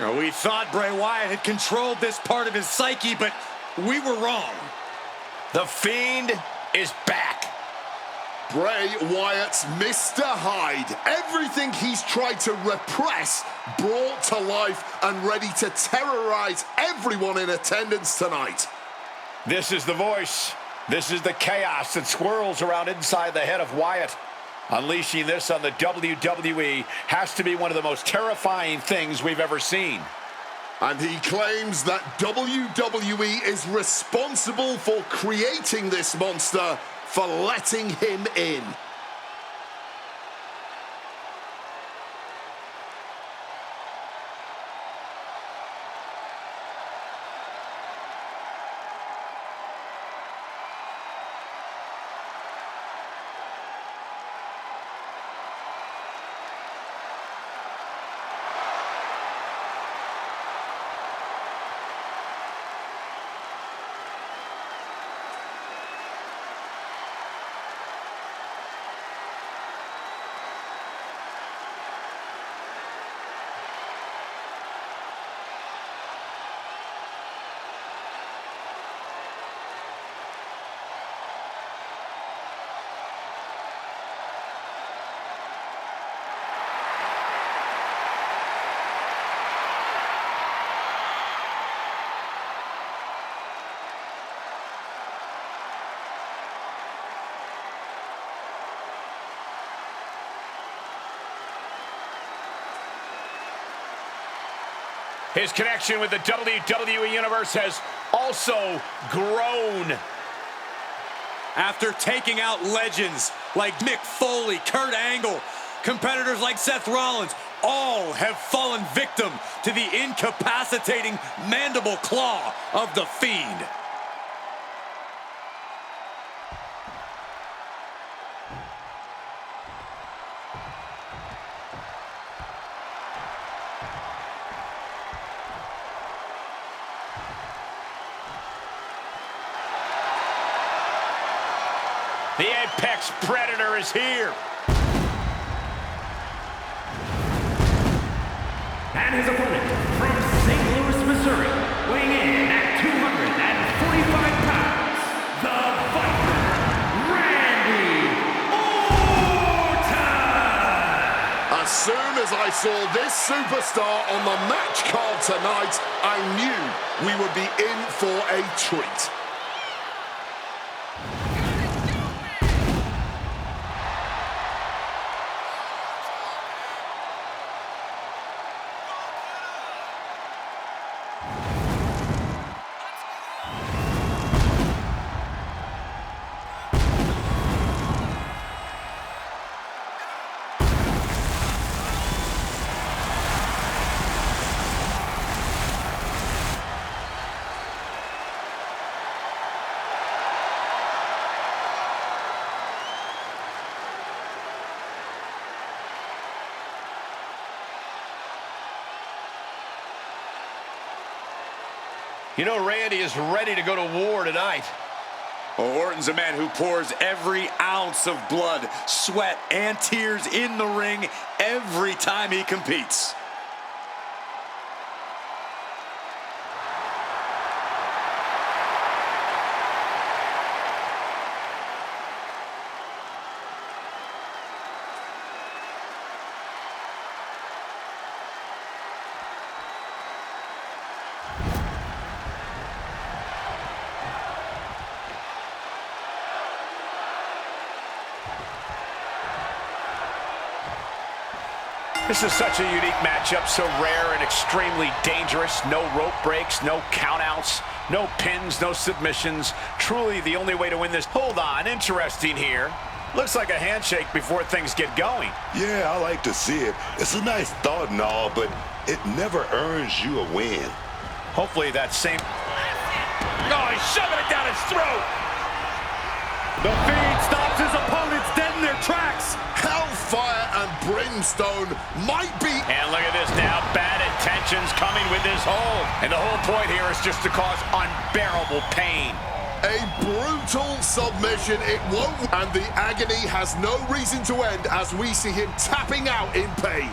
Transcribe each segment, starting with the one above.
We thought Bray Wyatt had controlled this part of his psyche, but we were wrong. The Fiend is back. Bray Wyatt's Mr. Hyde. Everything he's tried to repress brought to life and ready to terrorize everyone in attendance tonight. This is the voice. This is the chaos that swirls around inside the head of Wyatt. Unleashing this on the WWE has to be one of the most terrifying things we've ever seen. And he claims that WWE is responsible for creating this monster, for letting him in. His connection with the WWE Universe has also grown. After taking out legends like Mick Foley, Kurt Angle, competitors like Seth Rollins, all have fallen victim to the incapacitating mandible claw of the Fiend. The Apex Predator is here. And his opponent from St. Louis, Missouri, weighing in at 245 pounds, the Viper, Randy Orton! As soon as I saw this superstar on the match card tonight, I knew we would be in for a treat. You know, Randy is ready to go to war tonight. Orton's a man who pours every ounce of blood, sweat, and tears in the ring every time he competes. This is such a unique matchup, so rare and extremely dangerous. No rope breaks, no countouts, no pins, no submissions. Truly the only way to win this. Hold on, interesting here. Looks like a handshake before things get going. Yeah, I like to see it. It's a nice thought and all, but it never earns you a win. Hopefully that same... Oh, he's shoving it down his throat! The Fiend stops his opponents dead in their tracks! Hellfire and brimstone might be... And look at this now, bad intentions coming with this hold. And the whole point here is just to cause unbearable pain. A brutal submission, it won't... And the agony has no reason to end as we see him tapping out in pain.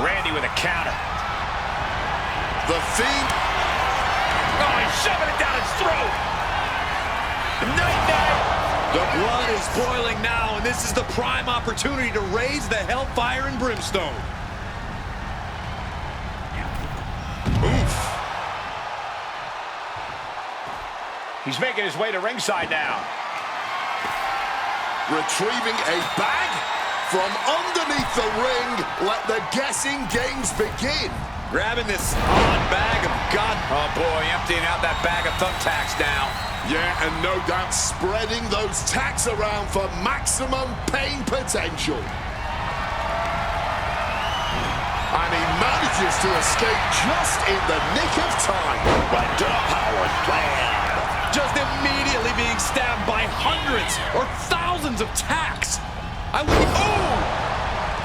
Randy with a counter. The Fiend. Oh, he's shoving it down his throat. Night-night. The blood is boiling now, and this is the prime opportunity to raise the hellfire and brimstone. Oof. He's making his way to ringside now. Retrieving a bag from underneath the ring. Let the guessing games begin. Grabbing this odd bag of God. Oh, boy, emptying out that bag of thumbtacks now. Yeah, and no doubt spreading those tacks around for maximum pain potential. And he manages to escape just in the nick of time. But Howard plan. Just immediately being stabbed by hundreds or thousands of tacks. Oh!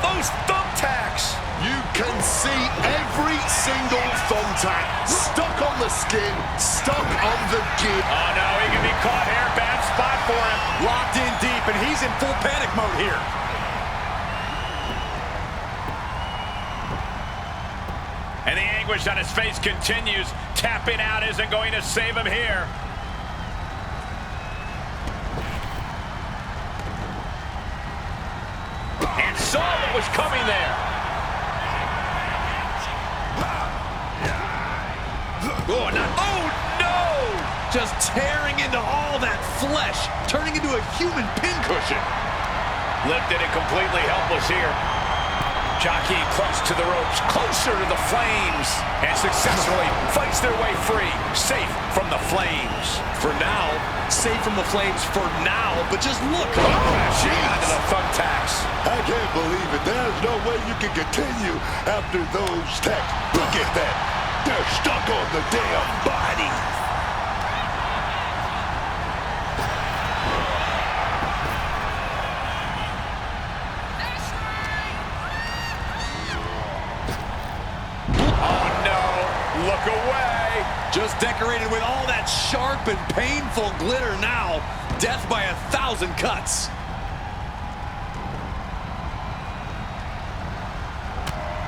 Those thumbtacks. You can see every single thumbtack stuck on the skin, stuck on the gear. Oh, no, he can be caught here. Bad spot for him. Locked in deep, and he's in full panic mode here. And the anguish on his face continues. Tapping out isn't going to save him here. And saw what was coming there. Oh, no! Just tearing into all that flesh, turning into a human pincushion. Lifted and completely helpless here. Jockeying close to the ropes, closer to the flames, and successfully fights their way free, safe from the flames. For now, safe from the flames for now, but just look. Crashing onto the thumbtacks. I can't believe it. There's no way you can continue after those tacks. Look at that. They're stuck on the damn body. Oh, no. Look away. Just decorated with all that sharp and painful glitter now. Death by 1,000 cuts.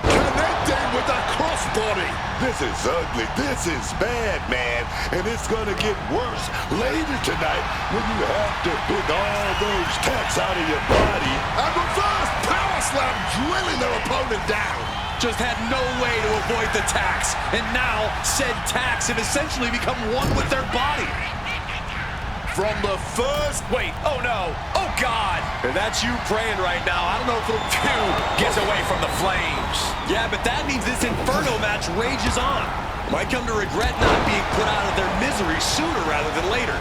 Connecting with the crossbody. This is ugly. This is bad, man. And it's going to get worse later tonight when you have to pick all those tacks out of your body. And reverse power slam, drilling their opponent down. Just had no way to avoid the tacks. And now, said tacks have essentially become one with their body. From the first... Wait, oh no, oh God. And that's you praying right now. I don't know if it'll Two gets away from the flames. Yeah, but that means this Inferno match rages on. Might come to regret not being put out of their misery sooner rather than later.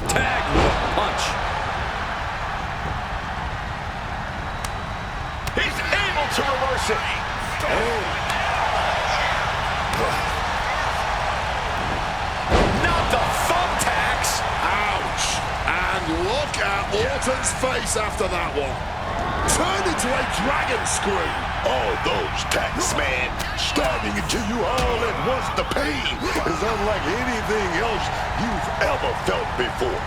Tag with a punch. He's able to reverse it. Not the thumbtacks. Ouch. And look at Orton's face after that one. Turned into a dragon screw. All those tacks, man, stabbing into you all at once. The pain is unlike anything else you've ever felt before.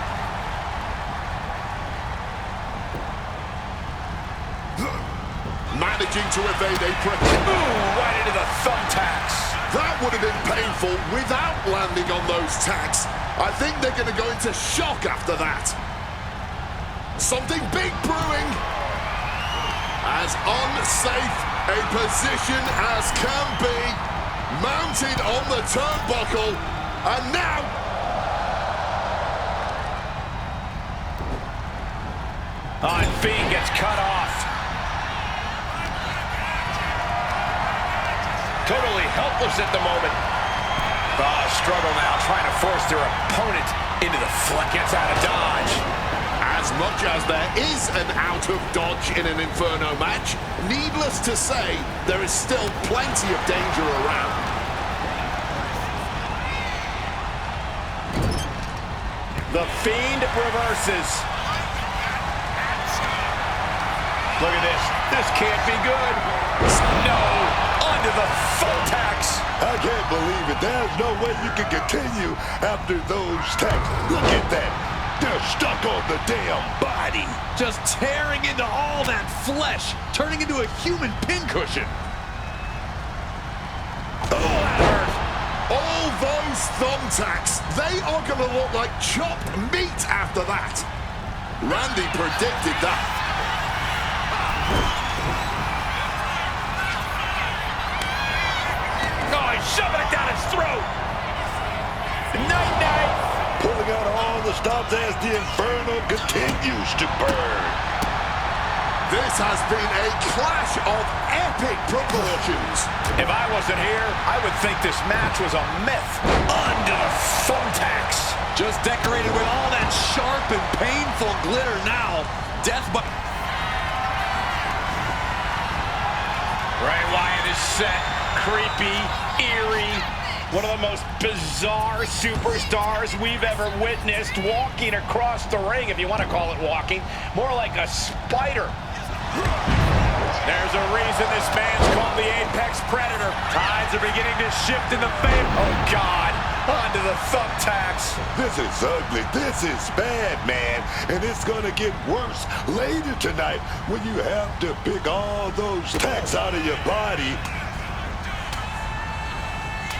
Managing to evade a Ooh, right into the thumbtacks. That would have been painful without landing on those tacks. I think they're going to go into shock after that. Something big brewing. As unsafe a position as can be. Mounted on the turnbuckle. And now... Oh, and Fiend gets cut off. Totally helpless at the moment. Oh, struggle now, trying to force their opponent into the flat. Gets out of dodge. As much as there is an out of dodge in an Inferno match, needless to say, there is still plenty of danger around. The Fiend reverses. Look at this. This can't be good. No. Onto the thumbtacks. I can't believe it. There's no way you can continue after those tacks. Look at that. They're stuck on the damn body. Just tearing into all that flesh, turning into a human pincushion. Oh, that hurt. All those thumbtacks, they are going to look like chopped meat after that. Randy predicted that. Oh, he's shoving it down his throat. Night-night. Pulling out all the stops as the Inferno continues to burn. This has been a clash of epic proportions. If I wasn't here, I would think this match was a myth. Under the thumbtacks. Just decorated with all that sharp and painful glitter now. Death by... Bray Wyatt is set. Creepy, eerie. One of the most bizarre superstars we've ever witnessed walking across the ring, if you want to call it walking. More like a spider. There's a reason this man's called the Apex Predator. Tides are beginning to shift in the favor. Oh, God. Onto the thumbtacks. This is ugly. This is bad, man. And it's going to get worse later tonight when you have to pick all those tacks out of your body.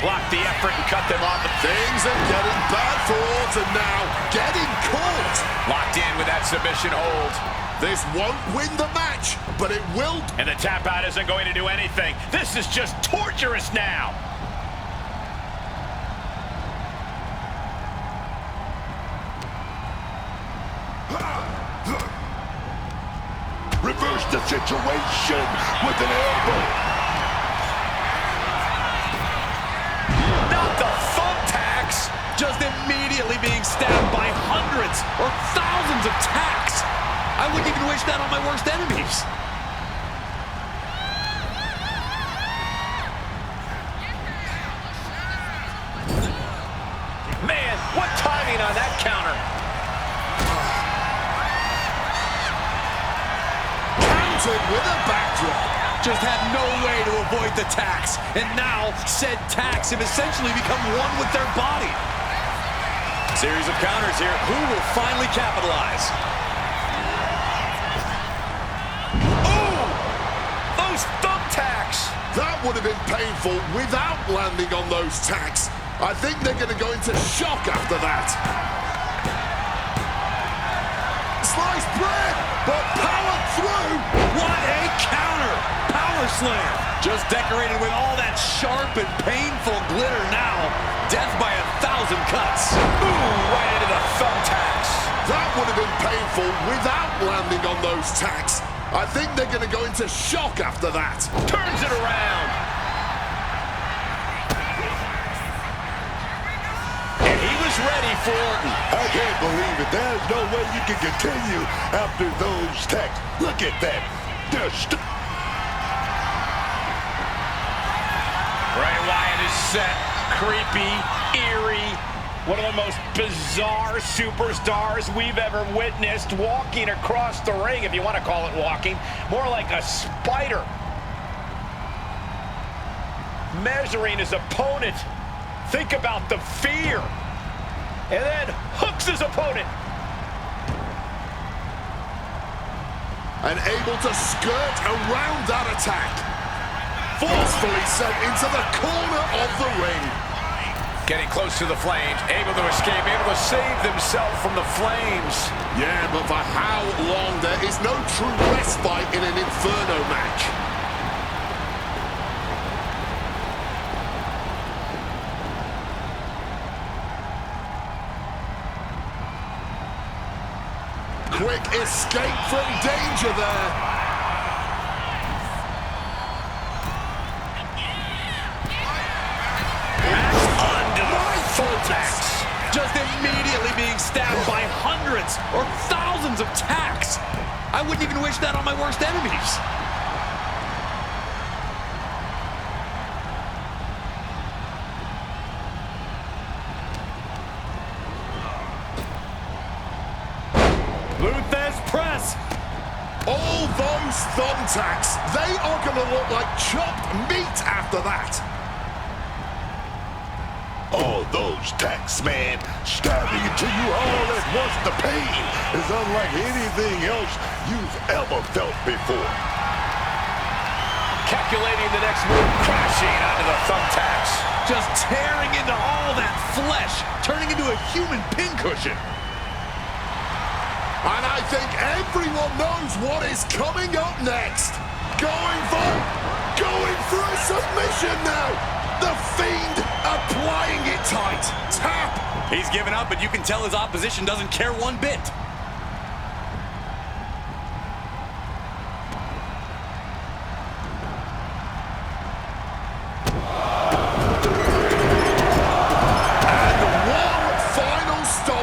Block the effort and cut them off. Things are getting bad for Orton now. Getting caught. Locked in with that submission hold. This won't win the match, but it will. And the tap out isn't going to do anything. This is just torturous now. Reverse the situation with an elbow. Not the thumbtacks. Just immediately being stabbed by hundreds or thousands of tacks. I wouldn't even wish that on my worst enemies. Man, what timing on that counter. Countered with a backdrop. Just had no way to avoid the tacks. And now, said tacks have essentially become one with their body. Series of counters here. Who will finally capitalize? Thumbtacks. That would have been painful without landing on those tacks. I think they're going to go into shock after that. Sliced bread, but powered through. What a counter! Power slam! Just decorated with all that sharp and painful glitter now. Death by 1,000 cuts. Ooh, right into the thumbtacks. That would have been painful without landing on those tacks. I think they're going to go into shock after that. Turns it around. And he was ready for Orton. I can't believe it. There's no way you can continue after those tacks. Look at that. They're Bray Wyatt is set. Creepy, eerie. One of the most bizarre superstars we've ever witnessed walking across the ring, if you want to call it walking. More like a spider. Measuring his opponent. Think about the fear. And then hooks his opponent. And able to skirt around that attack. Forcefully sent into the corner of the ring. Getting close to the flames, able to escape, able to save themselves from the flames. Yeah, but for how long? There is no true respite in an Inferno match. Quick escape from danger there. Just immediately being stabbed by hundreds or thousands of tacks. I wouldn't even wish that on my worst enemies. Luthez press. All those thumbtacks, they are going to look like chopped meat after that. all those those tacks, man. Stabbing into you all at once. The pain is unlike anything else you've ever felt before. Calculating the next move, crashing onto the thumbtacks. Just tearing into all that flesh, turning into a human pincushion. And I think everyone knows what is coming up next. Going for a submission now. The Fiend applying it tight. Tap. He's given up, but you can tell his opposition doesn't care one bit.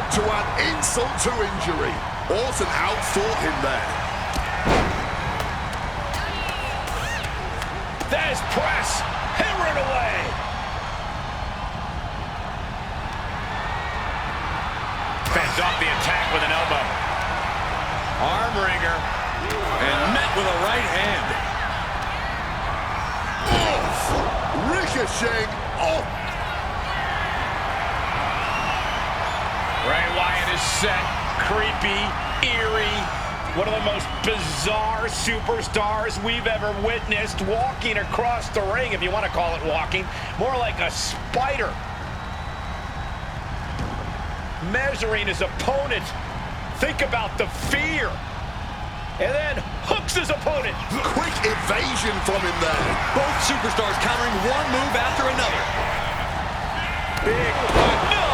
To add insult to injury. Orton outfought him there. There's press. Hammered away. Fends off the attack with an elbow. Arm wringer. And met with a right hand. Oh, ricocheting. Oh. Bray Wyatt is set, creepy, eerie, one of the most bizarre superstars we've ever witnessed, walking across the ring, if you want to call it walking, more like a spider. Measuring his opponent. Think about the fear. And then hooks his opponent. Quick evasion from him there. Both superstars countering one move after another. Big, no,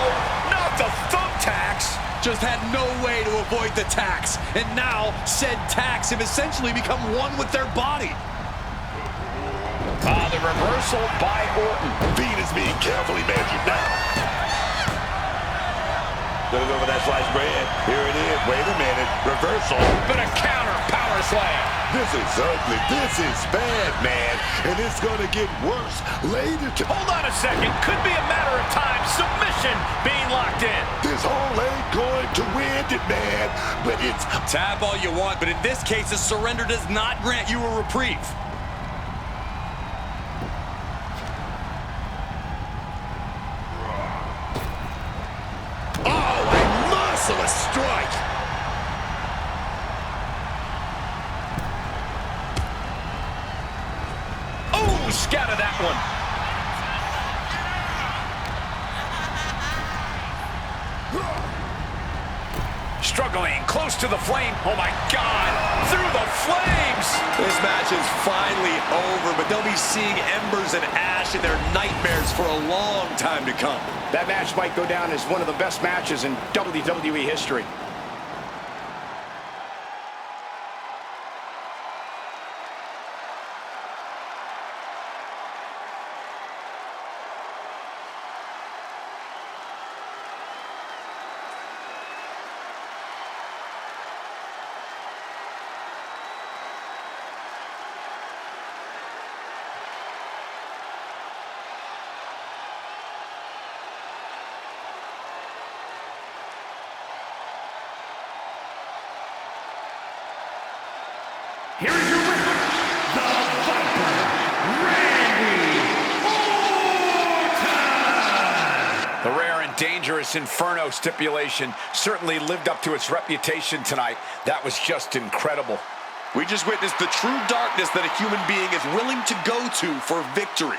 not the thumbtacks. Just had no way to avoid the tacks. And now, said tacks have essentially become one with their body. The reversal by Orton. Fiend is being carefully measured now. Gonna go for that sliced bread. Here it is. Wait a minute. Reversal. But a counter power slam. This is ugly. This is bad, man. And it's gonna get worse later. Hold on a second. Could be a matter of time. Submission being locked in. This hole ain't going to win it, man. But it's... Tap all you want, but in this case, a surrender does not grant you a reprieve. A strike. Oh, scattered that one. Struggling, close to the flame. Oh my God, through the flames. This match is finally over, but they'll be seeing embers and ash in their nightmares for a long time to come. That match might go down as one of the best matches in WWE history. Here is your winner, the Viper, Randy Orton! The rare and dangerous Inferno stipulation certainly lived up to its reputation tonight. That was just incredible. We just witnessed the true darkness that a human being is willing to go to for victory.